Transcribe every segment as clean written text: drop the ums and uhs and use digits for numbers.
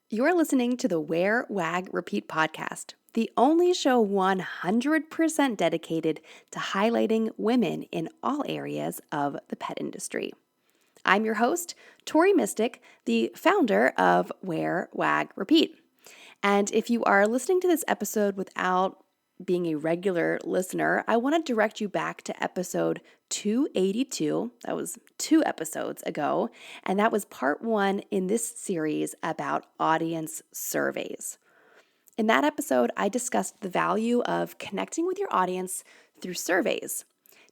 You are listening to the Wear Wag Repeat Podcast, the only show 100% dedicated to highlighting women in all areas of the pet industry. I'm your host, Tori Mystic, the founder of Wear Wag Repeat. And if you are listening to this episode without being a regular listener, I want to direct you back to episode 282. That was 2 episodes ago, and that was part 1 in this series about audience surveys. In that episode, I discussed the value of connecting with your audience through surveys.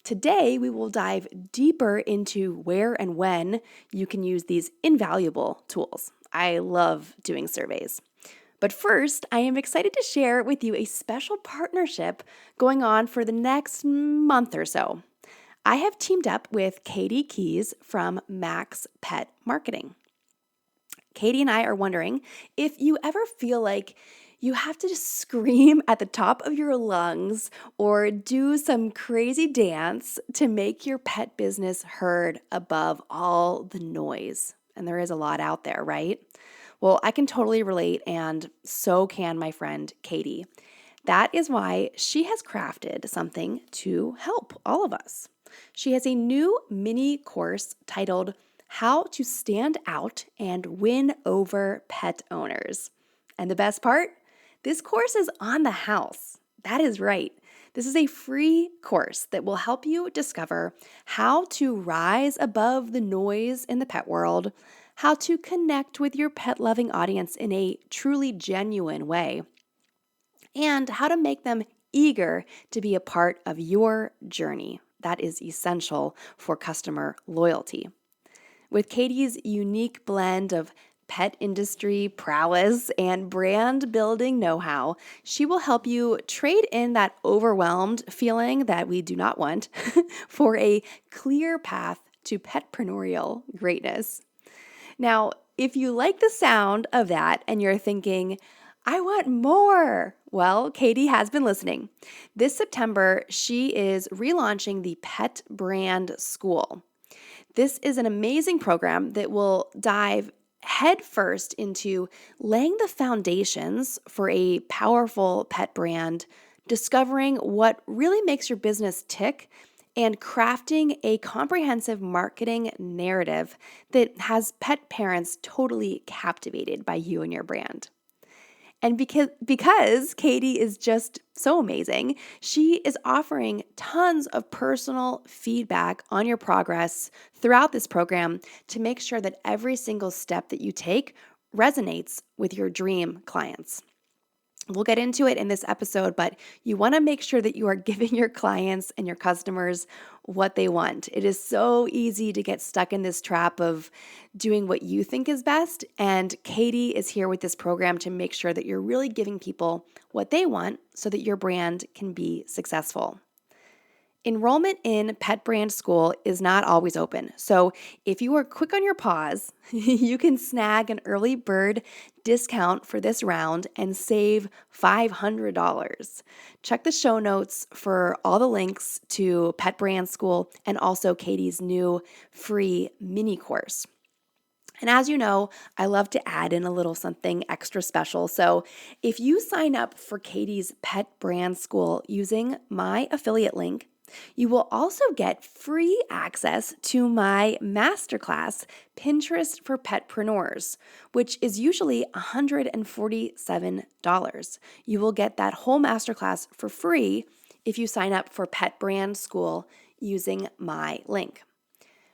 Today, we will dive deeper into where and when you can use these invaluable tools. I love doing surveys. But first, I am excited to share with you a special partnership going on for the next month or so. I have teamed up with Katie Keys from Max Pet Marketing. Katie and I are wondering if you ever feel like you have to just scream at the top of your lungs or do some crazy dance to make your pet business heard above all the noise. And there is a lot out there, right? Well, I can totally relate, and so can my friend Katie. That is why she has crafted something to help all of us. She has a new mini course titled How to Stand Out and Win Over Pet Owners. And the best part? This course is on the house. That is right. This is a free course that will help you discover how to rise above the noise in the pet world, how to connect with your pet-loving audience in a truly genuine way, and how to make them eager to be a part of your journey. That is essential for customer loyalty. With Katie's unique blend of pet industry prowess and brand building know-how, she will help you trade in that overwhelmed feeling that we do not want for a clear path to petpreneurial greatness. Now, if you like the sound of that and you're thinking, I want more, well, Katie has been listening. This September, she is relaunching the Pet Brand School. This is an amazing program that will dive headfirst into laying the foundations for a powerful pet brand, discovering what really makes your business tick, and crafting a comprehensive marketing narrative that has pet parents totally captivated by you and your brand. And because Katie is just so amazing, she is offering tons of personal feedback on your progress throughout this program to make sure that every single step that you take resonates with your dream clients. We'll get into it in this episode, but you want to make sure that you are giving your clients and your customers what they want. It is so easy to get stuck in this trap of doing what you think is best, and Katie is here with this program to make sure that you're really giving people what they want so that your brand can be successful. Enrollment in Pet Brand School is not always open, so if you are quick on your paws, you can snag an early bird discount for this round and save $500. Check the show notes for all the links to Pet Brand School and also Katie's new free mini course. And as you know, I love to add in a little something extra special. So if you sign up for Katie's Pet Brand School using my affiliate link, you will also get free access to my masterclass, Pinterest for Petpreneurs, which is usually $147. You will get that whole masterclass for free if you sign up for Pet Brand School using my link.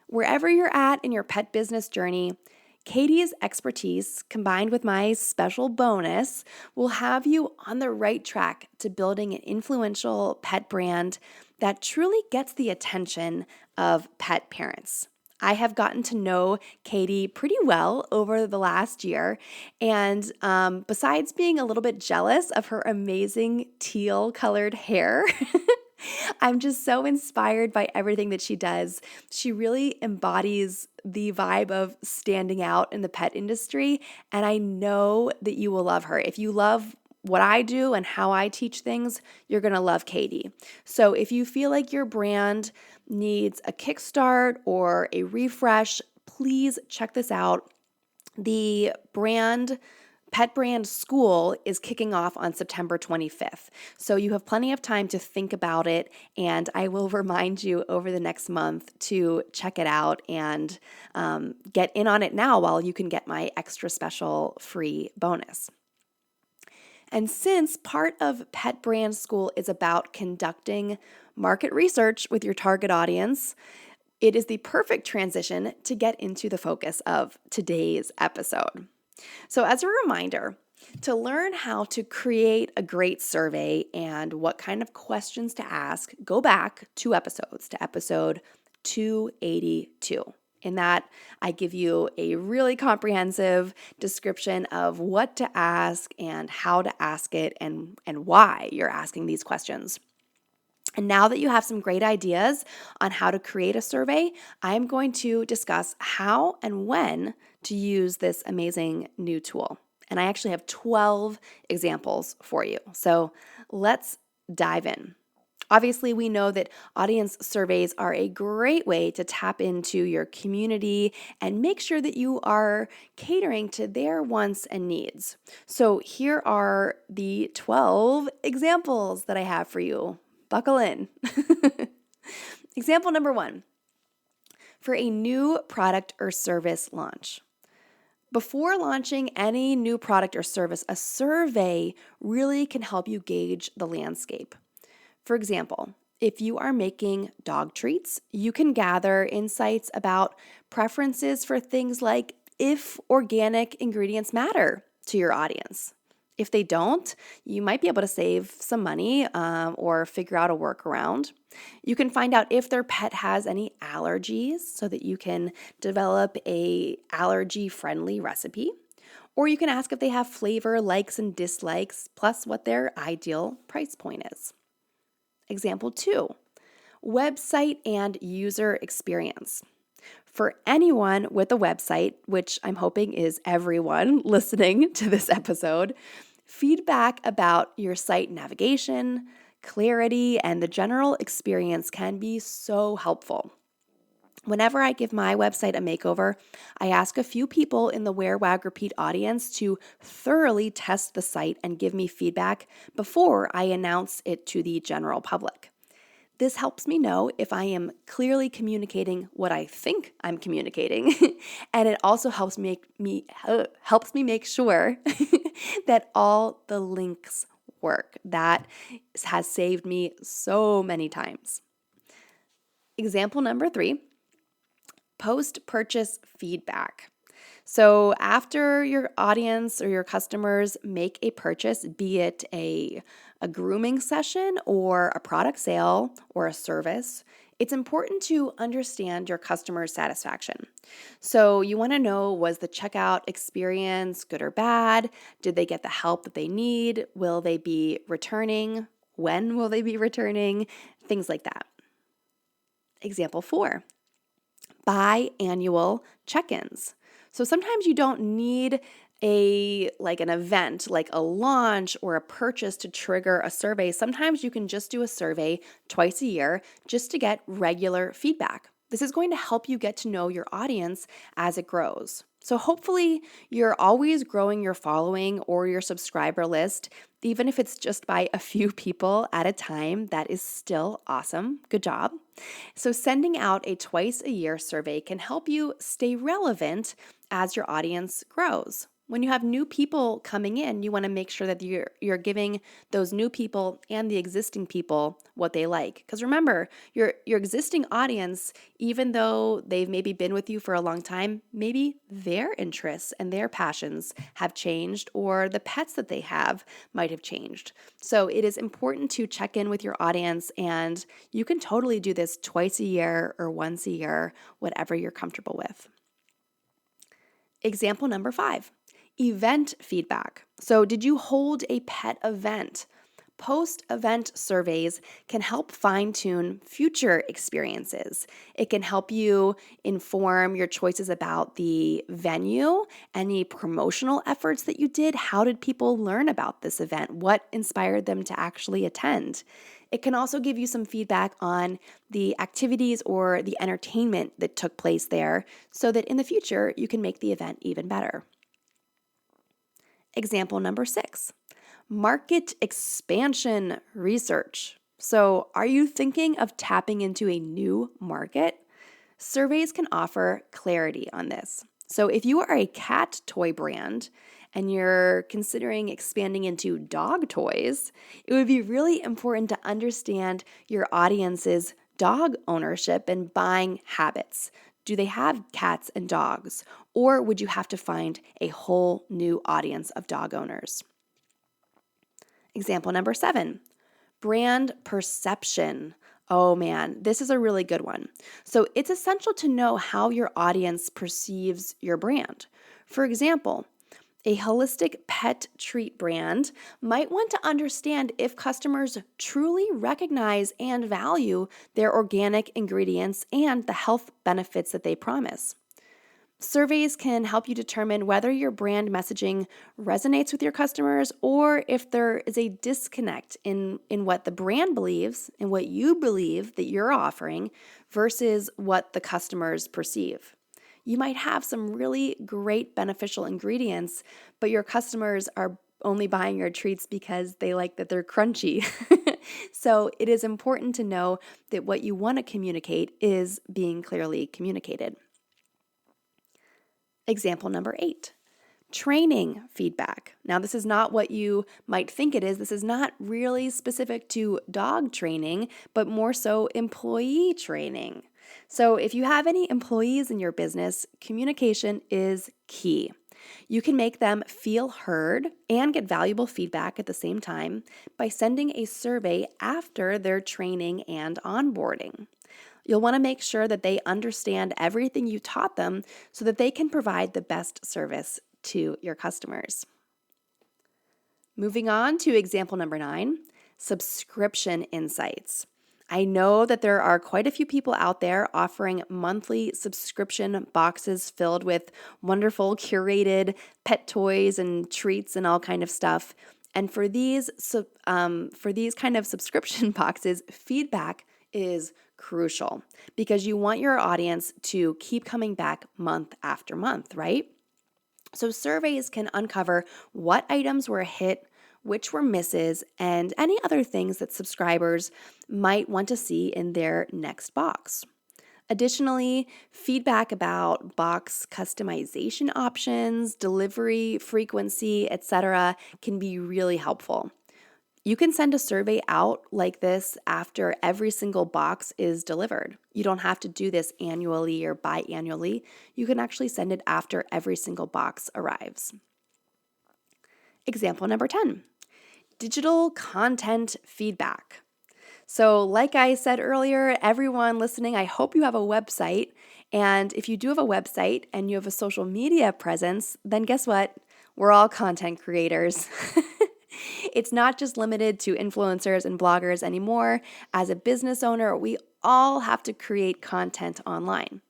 Wherever you're at in your pet business journey, Katie's expertise combined with my special bonus will have you on the right track to building an influential pet brand that truly gets the attention of pet parents. I have gotten to know Katie pretty well over the last year, and besides being a little bit jealous of her amazing teal-colored hair, I'm just so inspired by everything that she does. She really embodies the vibe of standing out in the pet industry, and I know that you will love her. If you love what I do and how I teach things, you're going to love Katie. So if you feel like your brand needs a kickstart or a refresh, please check this out. The brand Pet Brand School is kicking off on September 25th. So you have plenty of time to think about it, and I will remind you over the next month to check it out and get in on it now while you can get my extra special free bonus. And since part of Pet Brand School is about conducting market research with your target audience, it is the perfect transition to get into the focus of today's episode. So as a reminder, to learn how to create a great survey and what kind of questions to ask, go back 2 episodes to episode 282. In that, I give you a really comprehensive description of what to ask and how to ask it and why you're asking these questions. And now that you have some great ideas on how to create a survey, I'm going to discuss how and when to use this amazing new tool. And I actually have 12 examples for you. So let's dive in. Obviously, we know that audience surveys are a great way to tap into your community and make sure that you are catering to their wants and needs. So here are the 12 examples that I have for you. Buckle in. Example number 1, for a new product or service launch. Before launching any new product or service, a survey really can help you gauge the landscape. For example, if you are making dog treats, you can gather insights about preferences for things like if organic ingredients matter to your audience. If they don't, you might be able to save some money or figure out a workaround. You can find out if their pet has any allergies so that you can develop a allergy-friendly recipe. Or you can ask if they have flavor likes and dislikes, plus what their ideal price point is. Example 2, website and user experience. For anyone with a website, which I'm hoping is everyone listening to this episode, feedback about your site navigation, clarity, and the general experience can be so helpful. Whenever I give my website a makeover, I ask a few people in the Wear Wag Repeat audience to thoroughly test the site and give me feedback before I announce it to the general public. This helps me know if I am clearly communicating what I think I'm communicating, and it also helps me make sure that all the links work. That has saved me so many times. Example number 3, post-purchase feedback. So after your audience or your customers make a purchase, be it a grooming session or a product sale or a service, it's important to understand your customer satisfaction. So you want to know, was the checkout experience good or bad? Did they get the help that they need? Will they be returning? When will they be returning? Things like that. Example 4, biannual check-ins. So sometimes you don't need an event like a launch or a purchase to trigger a survey. Sometimes you can just do a survey twice a year just to get regular feedback. This is going to help you get to know your audience as it grows. So hopefully you're always growing your following or your subscriber list, even if it's just by a few people at a time. That is still awesome. Good job. So sending out a twice a year survey can help you stay relevant as your audience grows. When you have new people coming in, you want to make sure that you're giving those new people and the existing people what they like. Because remember, your existing audience, even though they've maybe been with you for a long time, maybe their interests and their passions have changed, or the pets that they have might have changed. So it is important to check in with your audience, and you can totally do this twice a year or once a year, whatever you're comfortable with. Example number 5. Event feedback. So did you hold a pet event? Post-event surveys can help fine-tune future experiences. It can help you inform your choices about the venue, any promotional efforts that you did. How did people learn about this event? What inspired them to actually attend? It can also give you some feedback on the activities or the entertainment that took place there so that in the future you can make the event even better. Example number 6, market expansion research. So, are you thinking of tapping into a new market? Surveys can offer clarity on this. So, if you are a cat toy brand and you're considering expanding into dog toys, it would be really important to understand your audience's dog ownership and buying habits. Do they have cats and dogs? Or would you have to find a whole new audience of dog owners? Example number 7, brand perception. Oh man, this is a really good one. So it's essential to know how your audience perceives your brand. For example, a holistic pet treat brand might want to understand if customers truly recognize and value their organic ingredients and the health benefits that they promise. Surveys can help you determine whether your brand messaging resonates with your customers or if there is a disconnect in what the brand believes and what you believe that you're offering versus what the customers perceive. You might have some really great beneficial ingredients, but your customers are only buying your treats because they like that they're crunchy. So it is important to know that what you want to communicate is being clearly communicated. Example number 8, training feedback. Now, this is not what you might think it is. This is not really specific to dog training, but more so employee training. So if you have any employees in your business, communication is key. You can make them feel heard and get valuable feedback at the same time by sending a survey after their training and onboarding. You'll want to make sure that they understand everything you taught them so that they can provide the best service to your customers. Moving on to example number 9, subscription insights. I know that there are quite a few people out there offering monthly subscription boxes filled with wonderful curated pet toys and treats and all kind of stuff. And for these kind of subscription boxes, feedback is crucial because you want your audience to keep coming back month after month, right? So surveys can uncover what items were a hit, which were misses, and any other things that subscribers might want to see in their next box. Additionally, feedback about box customization options, delivery frequency, etc. can be really helpful. You can send a survey out like this after every single box is delivered. You don't have to do this annually or biannually. You can actually send it after every single box arrives. Example number 10, digital content feedback. So like I said earlier, everyone listening, I hope you have a website. And if you do have a website and you have a social media presence, then guess what? We're all content creators. It's not just limited to influencers and bloggers anymore. As a business owner, we all have to create content online.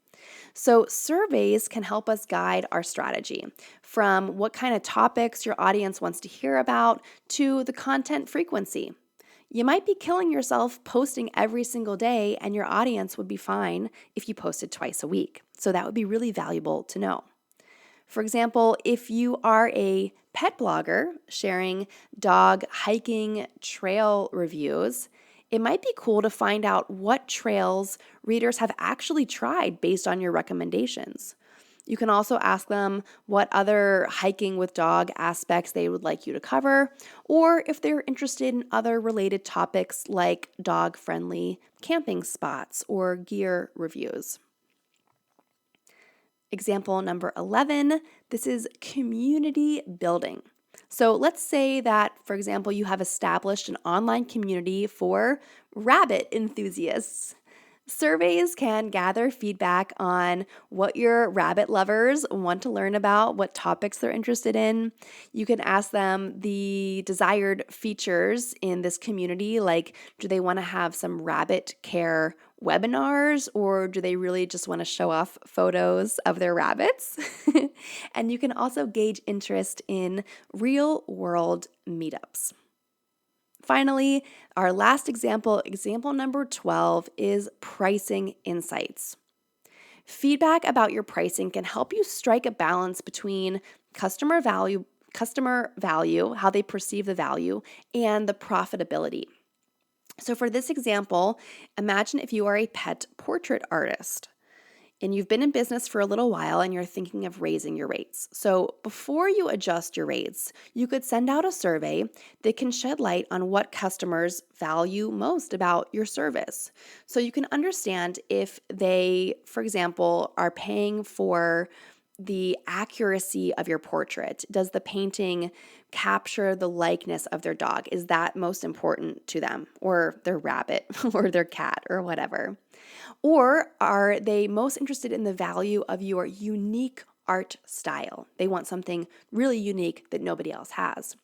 So surveys can help us guide our strategy from what kind of topics your audience wants to hear about to the content frequency. You might be killing yourself posting every single day, and your audience would be fine if you posted twice a week. So that would be really valuable to know. For example, if you are a pet blogger sharing dog hiking trail reviews, it might be cool to find out what trails readers have actually tried based on your recommendations. You can also ask them what other hiking with dog aspects they would like you to cover, or if they're interested in other related topics like dog-friendly camping spots or gear reviews. Example number 11, this is community building. So let's say that, for example, you have established an online community for rabbit enthusiasts. Surveys can gather feedback on what your rabbit lovers want to learn about, what topics they're interested in. You can ask them the desired features in this community, like do they want to have some rabbit care webinars, or do they really just want to show off photos of their rabbits? And you can also gauge interest in real-world meetups. Finally, our last example number 12, is pricing insights. Feedback about your pricing can help you strike a balance between customer value customer value, how they perceive the value, and the profitability. So for this example, imagine if you are a pet portrait artist and you've been in business for a little while and you're thinking of raising your rates. So before you adjust your rates, you could send out a survey that can shed light on what customers value most about your service. So you can understand if they, for example, are paying for the accuracy of your portrait. Does the painting capture the likeness of their dog? Is that most important to them, or their rabbit, or their cat, or whatever? Or are they most interested in the value of your unique art style? They want something really unique that nobody else has.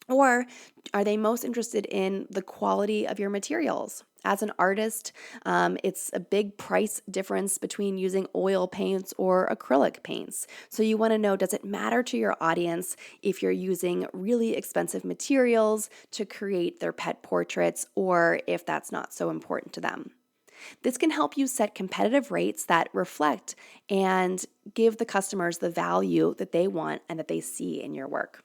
Or are they most interested in the quality of your materials? As an artist, it's a big price difference between using oil paints or acrylic paints. So you want to know, does it matter to your audience if you're using really expensive materials to create their pet portraits, or if that's not so important to them? This can help you set competitive rates that reflect and give the customers the value that they want and that they see in your work.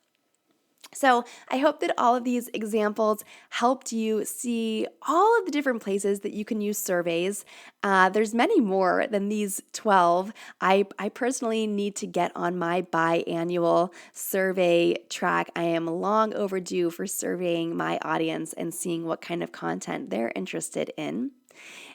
So I hope that all of these examples helped you see all of the different places that you can use surveys. There's many more than these 12. I personally need to get on my biannual survey track. I am long overdue for surveying my audience and seeing what kind of content they're interested in.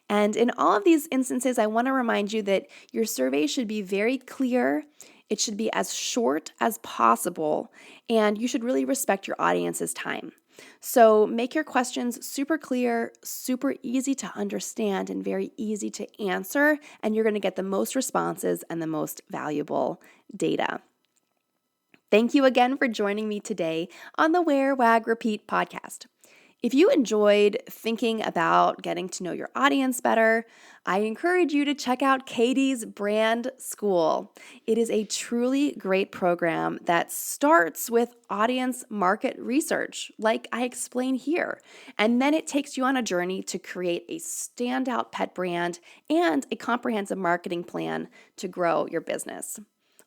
And in all of these instances, I want to remind you that your survey should be very clear. It should be as short as possible, and you should really respect your audience's time. So make your questions super clear, super easy to understand, and very easy to answer, and you're going to get the most responses and the most valuable data. Thank you again for joining me today on the Wear Wag Repeat podcast. If you enjoyed thinking about getting to know your audience better, I encourage you to check out Katie's Brand School. It is a truly great program that starts with audience market research, like I explain here, and then it takes you on a journey to create a standout pet brand and a comprehensive marketing plan to grow your business.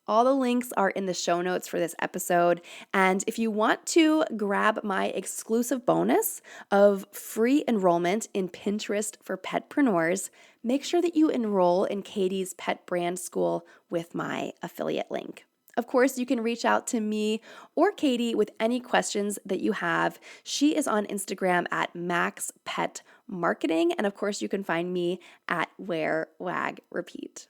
All the links are in the show notes for this episode. And if you want to grab my exclusive bonus of free enrollment in Pinterest for petpreneurs, make sure that you enroll in Katie's Pet Brand School with my affiliate link. Of course, you can reach out to me or Katie with any questions that you have. She is on Instagram at maxpetmarketing. And of course, you can find me at Wear Wag Repeat.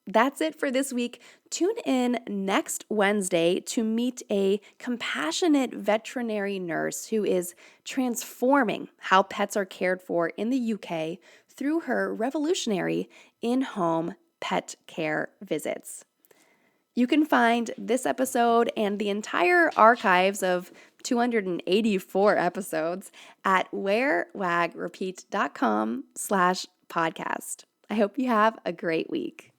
That's it for this week. Tune in next Wednesday to meet a compassionate veterinary nurse who is transforming how pets are cared for in the UK through her revolutionary in-home pet care visits. You can find this episode and the entire archives of 284 episodes at wearwagrepeat.com/podcast. I hope you have a great week.